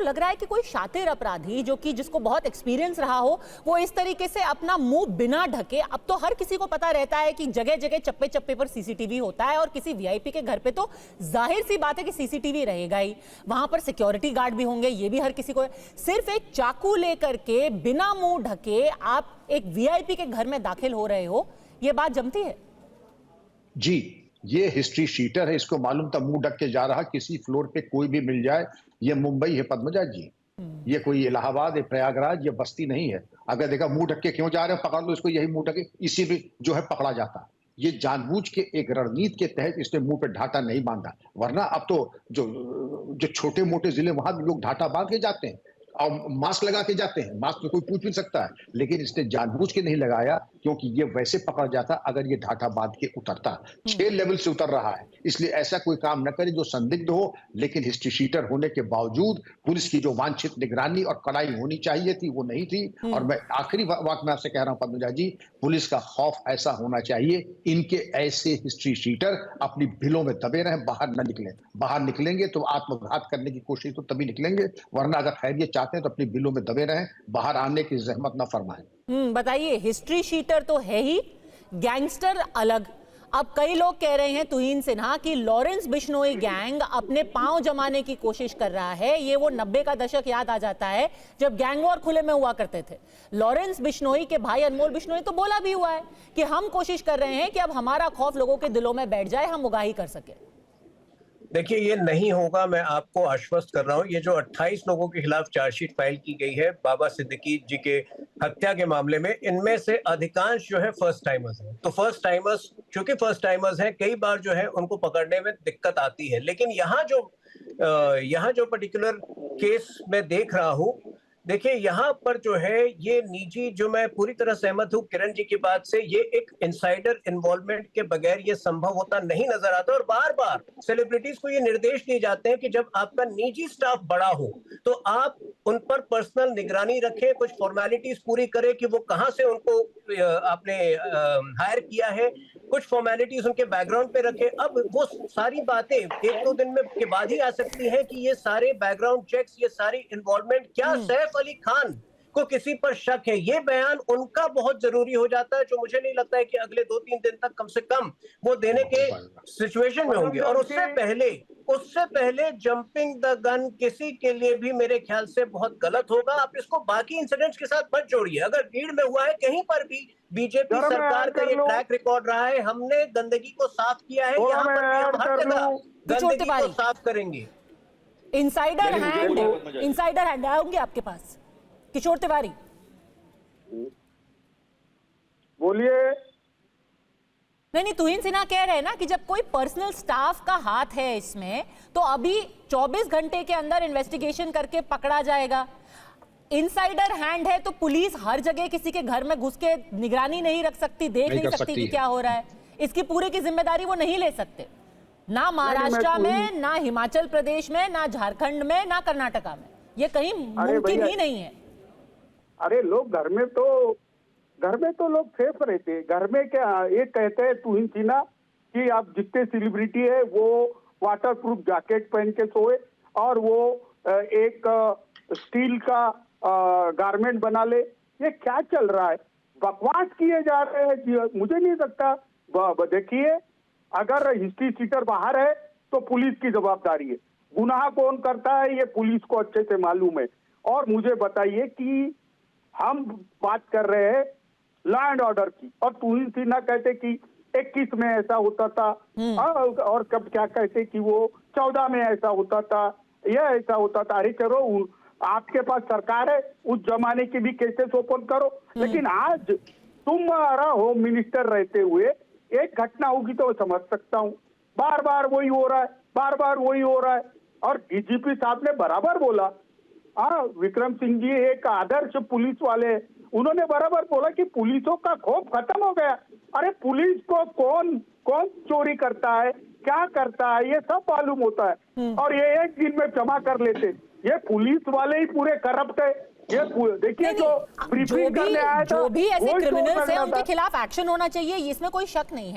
लग रहा है कि कोई शातिर अपराधी जो कि जिसको बहुत एक्सपीरियंस रहा हो वो इस तरीके से अपना मुंह बिना ढके, अब तो हर किसी को पता रहता है कि जगह जगह चप्पे चप्पे पर सीसीटीवी होता है और किसी वीआईपी के घर पे तो जाहिर सी बात है कि सीसीटीवी रहेगा ही, वहां पर सिक्योरिटी गार्ड भी होंगे, ये भी हर किसी को है। सिर्फ एक चाकू लेकर के बिना मुंह ढके आप एक वीआईपी के घर में दाखिल हो रहे हो, ये बात जमती है? जी, ये हिस्ट्री शीटर है, इसको मालूम था मुंह ढक के जा रहा, किसी फ्लोर पे कोई भी मिल जाए। ये मुंबई है पद्मजा जी, ये कोई इलाहाबाद है, प्रयागराज, ये बस्ती नहीं है। अगर देखा मुंह ढक के क्यों जा रहे हो, पकड़ लो इसको, यही मुंह ढके, इसी में जो है पकड़ा जाता। ये जानबूझ के एक रणनीति के तहत इसने मुंह पे ढाटा नहीं बांधा, वरना अब तो जो छोटे मोटे जिले वहां भी लोग ढाटा बांध के जाते हैं और मास्क लगा के जाते हैं, मास्क तो कोई पूछ भी सकता है, लेकिन इसने जानबूझ के नहीं लगाया क्योंकि ये वैसे पकड़ जाता अगर ये ढाटा बांध के उतरता। 6 लेवल से उतर रहा है, इसलिए ऐसा कोई काम न करे जो संदिग्ध हो, लेकिन हिस्ट्री शीटर होने के बावजूद पुलिस की जो वांछित निगरानी और कड़ाई होनी चाहिए थी वो नहीं थी। और मैं आखिरी बात मैं आपसे कह रहा हूं पद्मजा जी, पुलिस का खौफ ऐसा होना चाहिए, इनके ऐसे हिस्ट्री शीटर अपनी भिलों में दबे रहें, बाहर न निकलें। बाहर निकलेंगे तो आत्मघात करने की कोशिश तो तभी निकलेंगे, वरना अगर खैरियत चाहते हैं तो अपनी बिलों में दबे रहें, बाहर आने की जहमत न फरमाएं। बताइए, हिस्ट्री शीटर तो है ही, गैंगस्टर अलग। अब कई लोग कह रहे हैं, तुहीन सिन्हा, कि लॉरेंस बिश्नोई गैंग अपने पांव जमाने की कोशिश कर रहा है। ये वो 90 का दशक याद आ जाता है जब गैंग वॉर खुले में हुआ करते थे। लॉरेंस बिश्नोई के भाई अनमोल बिश्नोई तो बोला भी हुआ है कि हम कोशिश कर रहे हैं कि अब हमारा खौफ लोगों के दिलों में बैठ जाए, हम उगाही कर सके। देखिए, ये नहीं होगा, मैं आपको आश्वस्त कर रहा हूँ। ये जो 28 लोगों के खिलाफ चार्जशीट फाइल की गई है बाबा सिद्दीकी जी के हत्या के मामले में, इनमें से अधिकांश जो है फर्स्ट टाइमर्स हैं। तो फर्स्ट टाइमर्स, चूंकि फर्स्ट टाइमर्स हैं, कई बार जो है उनको पकड़ने में दिक्कत आती है। लेकिन यहाँ जो पर्टिकुलर केस मैं देख रहा हूँ, देखिए यहाँ पर जो है ये निजी, जो मैं पूरी तरह सहमत हूँ किरण जी की बात से, ये एक इनसाइडर इन्वॉल्वमेंट के बगैर ये संभव होता नहीं नजर आता। और बार बार सेलिब्रिटीज को ये निर्देश दिए जाते हैं कि जब आपका निजी स्टाफ बड़ा हो तो आप उन पर पर्सनल निगरानी रखें, कुछ फॉर्मेलिटीज पूरी करें कि वो कहाँ से उनको आपने हायर किया है, कुछ फॉर्मेलिटीज उनके बैकग्राउंड पे रखें। अब वो सारी बातें 1-2 दिन में के बाद ही आ सकती हैं कि ये सारे बैकग्राउंड चेक्स, ये सारी इन्वॉल्वमेंट, क्या सैफ अली खान को किसी पर शक है, ये बयान उनका बहुत जरूरी हो जाता है, जो मुझे नहीं लगता है कि अगले 2-3 दिन तक कम से कम वो देने के सिचुएशन में होंगे। और उससे पहले जंपिंग द गन किसी के लिए भी मेरे ख्याल से बहुत गलत होगा। आप इसको बाकी इंसिडेंट्स के साथ मत जोड़िए। अगर भीड़ में हुआ है, कहीं पर भी बीजेपी सरकार का ये ट्रैक रिकॉर्ड रहा है, हमने गंदगी को साफ किया है, यहाँ पर भी हम हर जगह गंदगी को साफ करेंगे। इनसाइडर हैंड आएंगे आपके पास, किशोर तिवारी बोलिए। नहीं, तुहीन सिन्हा कह रहे हैं ना कि जब कोई पर्सनल स्टाफ का हाथ है इसमें, तो अभी 24 घंटे के अंदर इन्वेस्टिगेशन करके पकड़ा जाएगा। इनसाइडर हैंड है तो पुलिस हर जगह किसी के घर में घुस के निगरानी नहीं रख सकती, देख नहीं सकती कि क्या हो रहा है। इसकी पूरे की जिम्मेदारी वो नहीं ले सकते, ना महाराष्ट्र में, ना हिमाचल प्रदेश में, ना झारखंड में, ना कर्नाटका में। ये कहीं मुमकिन ही नहीं है। अरे लोग घर में तो लोग सेफ रहते हैं। घर में क्या ये कहते हैं तुहीन सिन्हा कि आप जितने सेलिब्रिटी है वो वाटर प्रूफ जैकेट पहन के सोए और वो एक स्टील का गारमेंट बना ले। ये क्या चल रहा है? बकवास किए जा रहे हैं। मुझे नहीं लगता। देखिए, अगर हिस्ट्री शीटर बाहर है तो पुलिस की जवाबदारी है, गुनाह कौन करता है ये पुलिस को अच्छे से मालूम है। और मुझे बताइए कि हम बात कर रहे हैं लॉ एंड ऑर्डर की, और तुहीन सिन्हा कहते कि 21 में ऐसा होता था, और कब क्या कहते कि वो 14 में ऐसा होता था, यह ऐसा होता था। अरे चलो, आपके पास सरकार है, उस जमाने के भी केसेस ओपन करो। लेकिन आज तुम्हारा होम मिनिस्टर रहते हुए एक घटना होगी तो समझ सकता हूँ, बार बार वही हो रहा है, बार बार वही हो रहा है। और डीजीपी साहब ने बराबर बोला, विक्रम सिंह जी एक आदर्श पुलिस वाले, उन्होंने बराबर बोला कि पुलिसों का खौफ खत्म हो गया। अरे पुलिस को कौन चोरी करता है, क्या करता है, ये सब मालूम होता है, और ये एक दिन में जमा कर लेते। ये पुलिस वाले ही पूरे करप्ट है। ये देखिए, जो भी ऐसे क्रिमिनल्स हैं उनके खिलाफ एक्शन होना चाहिए, इसमें कोई शक नहीं है।